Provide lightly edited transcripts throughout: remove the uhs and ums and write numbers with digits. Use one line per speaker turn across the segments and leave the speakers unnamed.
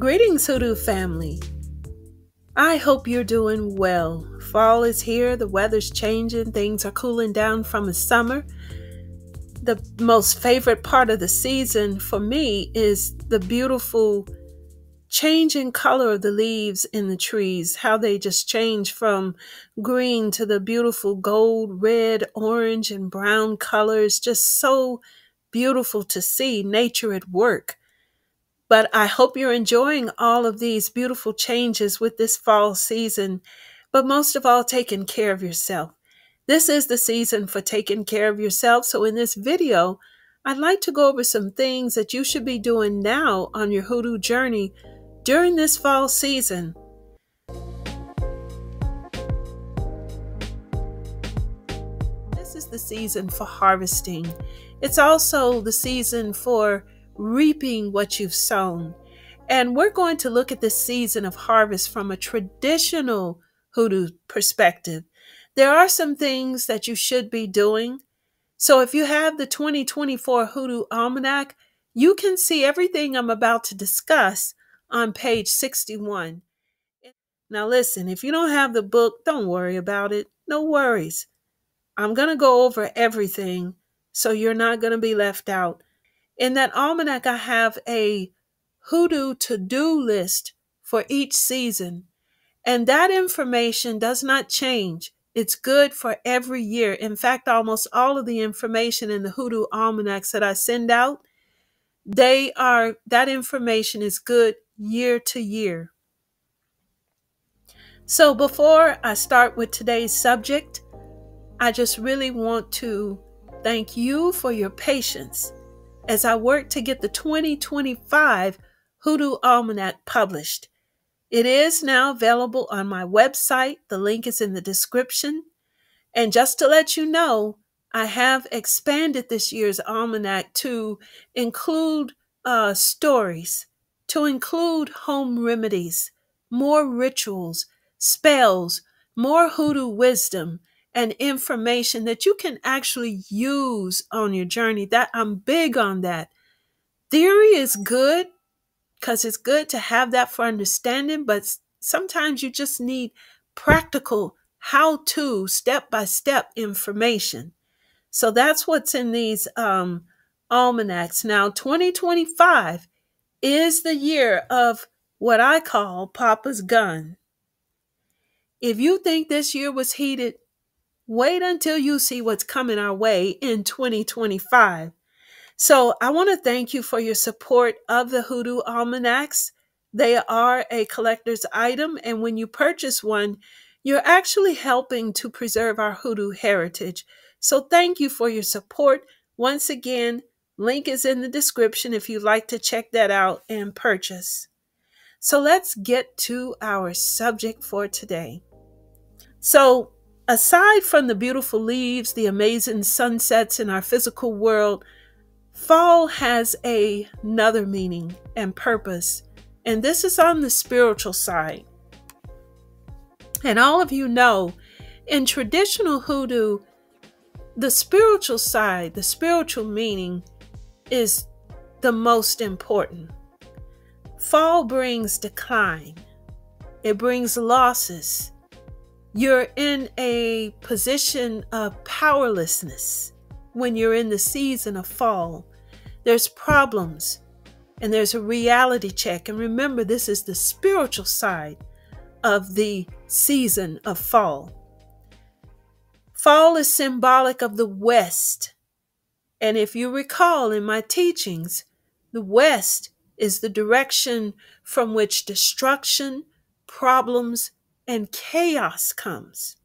Greetings, Hoodoo family. I hope you're doing well. Fall is here, the weather's changing, things are cooling down from the summer. The most favorite part of the season for me is the beautiful changing color of the leaves in the trees, how they just change from green to the beautiful gold, red, orange, and brown colors. Just so beautiful to see nature at work. But I hope you're enjoying all of these beautiful changes with this fall season, but most of all, taking care of yourself. This is the season for taking care of yourself. So in this video, I'd like to go over some things that you should be doing now on your hoodoo journey during this fall season. This is the season for harvesting. It's also the season for reaping what you've sown. And we're going to look at this season of harvest from a traditional hoodoo perspective. There are some things that you should be doing. So if you have the 2024 Hoodoo Almanac, you can see everything I'm about to discuss on page 61. Now listen, if you don't have the book, don't worry about it. No worries. I'm going to go over everything so you're not going to be left out. In that almanac, I have a hoodoo to-do list for each season. And that information does not change. It's good for every year. In fact, almost all of the information in the hoodoo almanacs that I send out, that information is good year to year. So before I start with today's subject, I just really want to thank you for your patience as I work to get the 2025 Hoodoo Almanac published. It is now available on my website. The link is in the description. And just to let you know, I have expanded this year's almanac to include stories, to include home remedies, more rituals, spells, more hoodoo wisdom, and information that you can actually use on your journey. That I'm big on that. Theory is good because it's good to have that for understanding, but sometimes you just need practical how-to, step-by-step information. So that's what's in these almanacs. Now, 2025 is the year of what I call Papa's gun. If you think this year was heated, wait until you see what's coming our way in 2025. So I want to thank you for your support of the Hoodoo Almanacs. They are a collector's item, and when you purchase one, you're actually helping to preserve our hoodoo heritage. So thank you for your support. Once again, link is in the description if you'd like to check that out and purchase. So let's get to our subject for today. So aside from the beautiful leaves, the amazing sunsets in our physical world, fall has another meaning and purpose, and this is on the spiritual side. And all of you know, in traditional hoodoo, the spiritual side, the spiritual meaning is the most important. Fall brings decline. It brings losses. You're in a position of powerlessness when you're in the season of fall. There's problems and there's a reality check. And remember, this is the spiritual side of the season of fall. Fall is symbolic of the West. And if you recall in my teachings, the West is the direction from which destruction, problems, and chaos comes.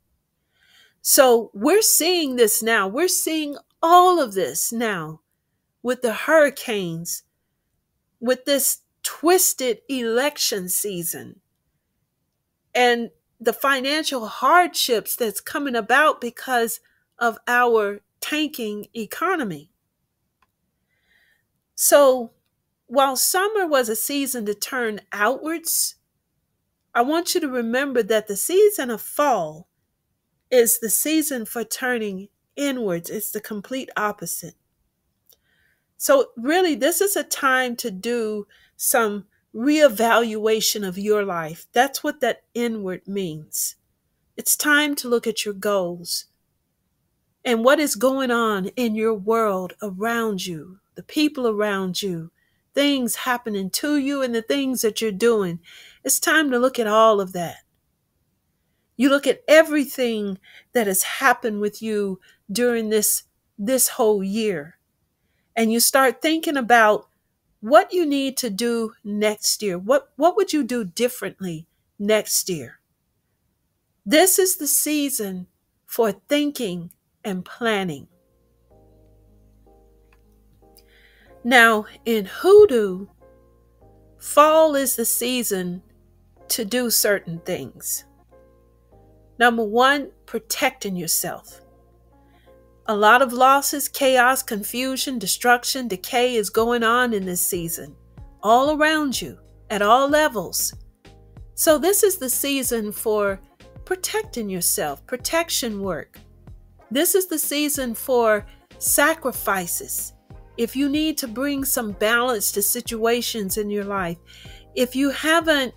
So we're seeing this now. We're seeing all of this now with the hurricanes, with this twisted election season, and the financial hardships that's coming about because of our tanking economy. So while summer was a season to turn outwards, I want you to remember that the season of fall is the season for turning inwards. It's the complete opposite. So really, this is a time to do some reevaluation of your life. That's what that inward means. It's time to look at your goals and what is going on in your world around you, the people around you, things happening to you and the things that you're doing. It's time to look at all of that. You look at everything that has happened with you during this whole year, and you start thinking about what you need to do next year. What would you do differently next year? This is the season for thinking and planning. Now, in Hoodoo, fall is the season to do certain things. Number one, protecting yourself. A lot of losses, chaos, confusion, destruction, decay is going on in this season, all around you, at all levels. So this is the season for protecting yourself, protection work. This is the season for sacrifices. If you need to bring some balance to situations in your life, if you haven't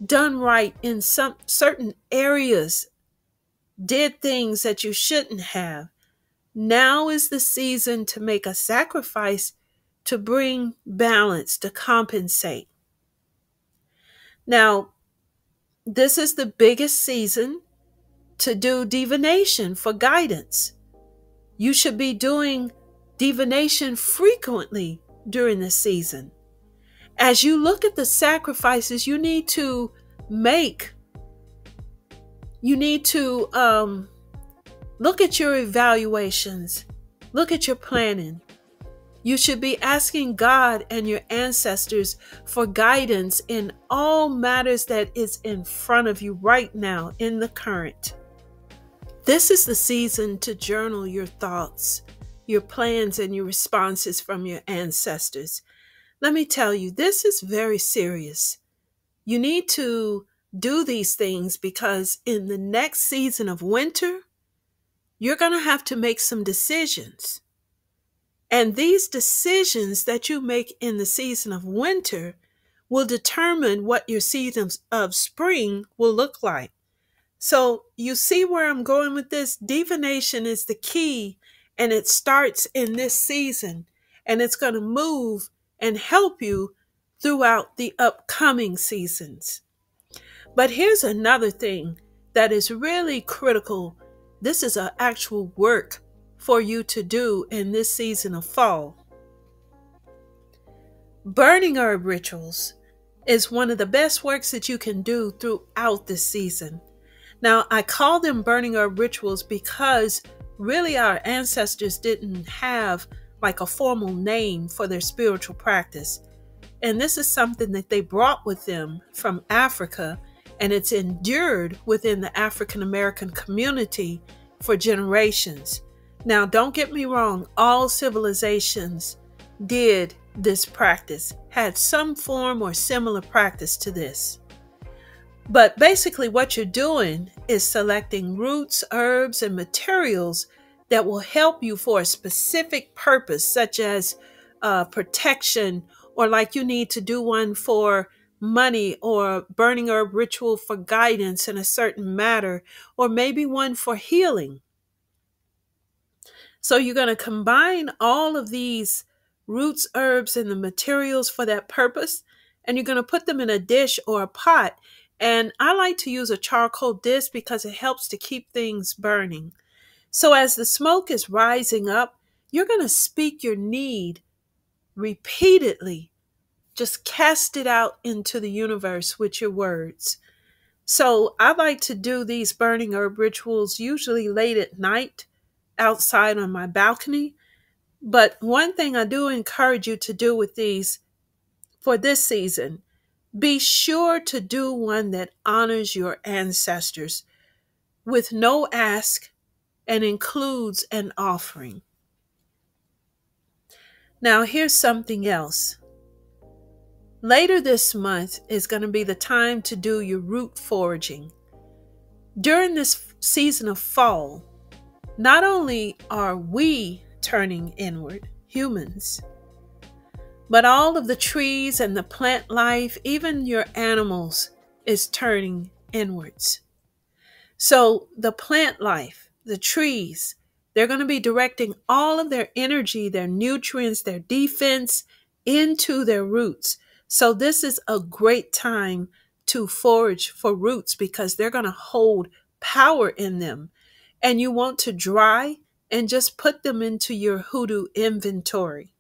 done right in some certain areas, did things that you shouldn't have, now is the season to make a sacrifice to bring balance, to compensate. Now, this is the biggest season to do divination for guidance. You should be doing divination frequently during this season. As you look at the sacrifices you need to make, you need to look at your evaluations, look at your planning. You should be asking God and your ancestors for guidance in all matters that is in front of you right now in the current. This is the season to journal your thoughts, your plans, and your responses from your ancestors. Let me tell you, this is very serious. You need to do these things because in the next season of winter, you're going to have to make some decisions. And these decisions that you make in the season of winter will determine what your season of spring will look like. So you see where I'm going with this? Divination is the key, and it starts in this season, and it's going to move and help you throughout the upcoming seasons. But here's another thing that is really critical. This is an actual work for you to do in this season of fall. Burning herb rituals is one of the best works that you can do throughout this season. Now, I call them burning herb rituals because really our ancestors didn't have like a formal name for their spiritual practice. And this is something that they brought with them from Africa, and it's endured within the African American community for generations. Now, don't get me wrong, all civilizations did this practice, had some form or similar practice to this. But basically what you're doing is selecting roots, herbs, and materials that will help you for a specific purpose, such as protection, or like you need to do one for money, or burning herb ritual for guidance in a certain matter, or maybe one for healing. So you're going to combine all of these roots, herbs, and the materials for that purpose, and you're going to put them in a dish or a pot. And I like to use a charcoal disc because it helps to keep things burning. So as the smoke is rising up, you're going to speak your need repeatedly. Just cast it out into the universe with your words. So I like to do these burning herb rituals usually late at night outside on my balcony. But one thing I do encourage you to do with these for this season, be sure to do one that honors your ancestors with no ask and includes an offering. Now, here's something else. Later this month is going to be the time to do your root foraging. During this season of fall, not only are we turning inward, humans, But all of the trees and the plant life, even your animals, is turning inwards. So the plant life, the trees, they're going to be directing all of their energy, their nutrients, their defense into their roots. So this is a great time to forage for roots because they're going to hold power in them. And you want to dry and just put them into your hoodoo inventory.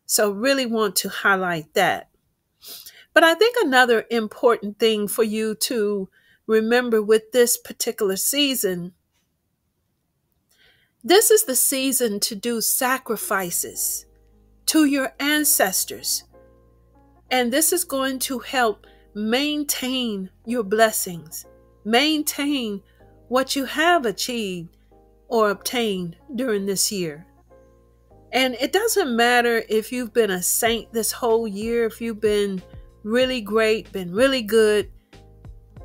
So really want to highlight that. But I think another important thing for you to remember with this particular season, this is the season to do sacrifices to your ancestors. And this is going to help maintain your blessings, maintain what you have achieved or obtained during this year. And it doesn't matter if you've been a saint this whole year, if you've been really great, been really good.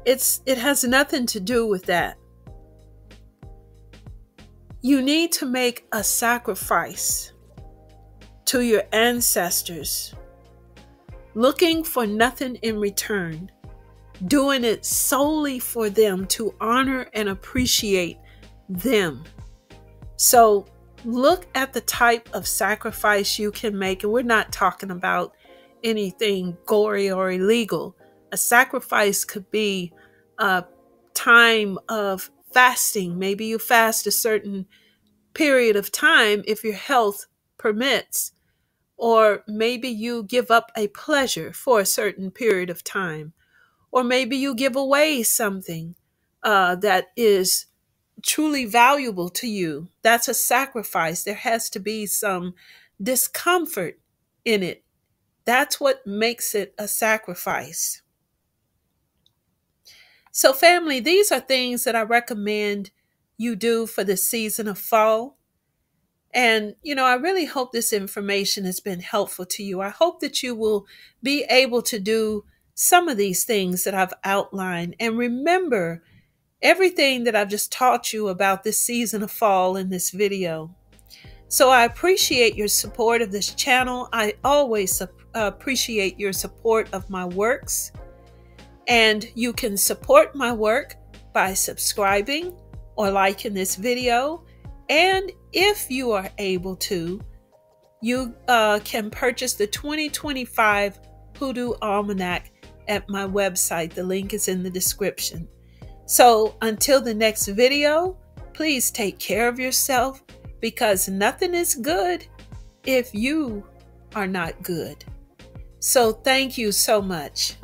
It has nothing to do with that. You need to make a sacrifice to your ancestors, looking for nothing in return, doing it solely for them to honor and appreciate them. So look at the type of sacrifice you can make. And we're not talking about anything gory or illegal. A sacrifice could be a time of fasting. Maybe you fast a certain period of time if your health permits. Or maybe you give up a pleasure for a certain period of time. Or maybe you give away something that is truly valuable to you. That's a sacrifice. There has to be some discomfort in it. That's what makes it a sacrifice. So family, these are things that I recommend you do for the season of fall. And, I really hope this information has been helpful to you. I hope that you will be able to do some of these things that I've outlined. And remember everything that I've just taught you about this season of fall in this video. So I appreciate your support of this channel. I always appreciate your support of my works. And you can support my work by subscribing or liking this video. And if you are able to, you can purchase the 2025 Hoodoo Almanac at my website. The link is in the description. So until the next video, please take care of yourself because nothing is good if you are not good. So thank you so much.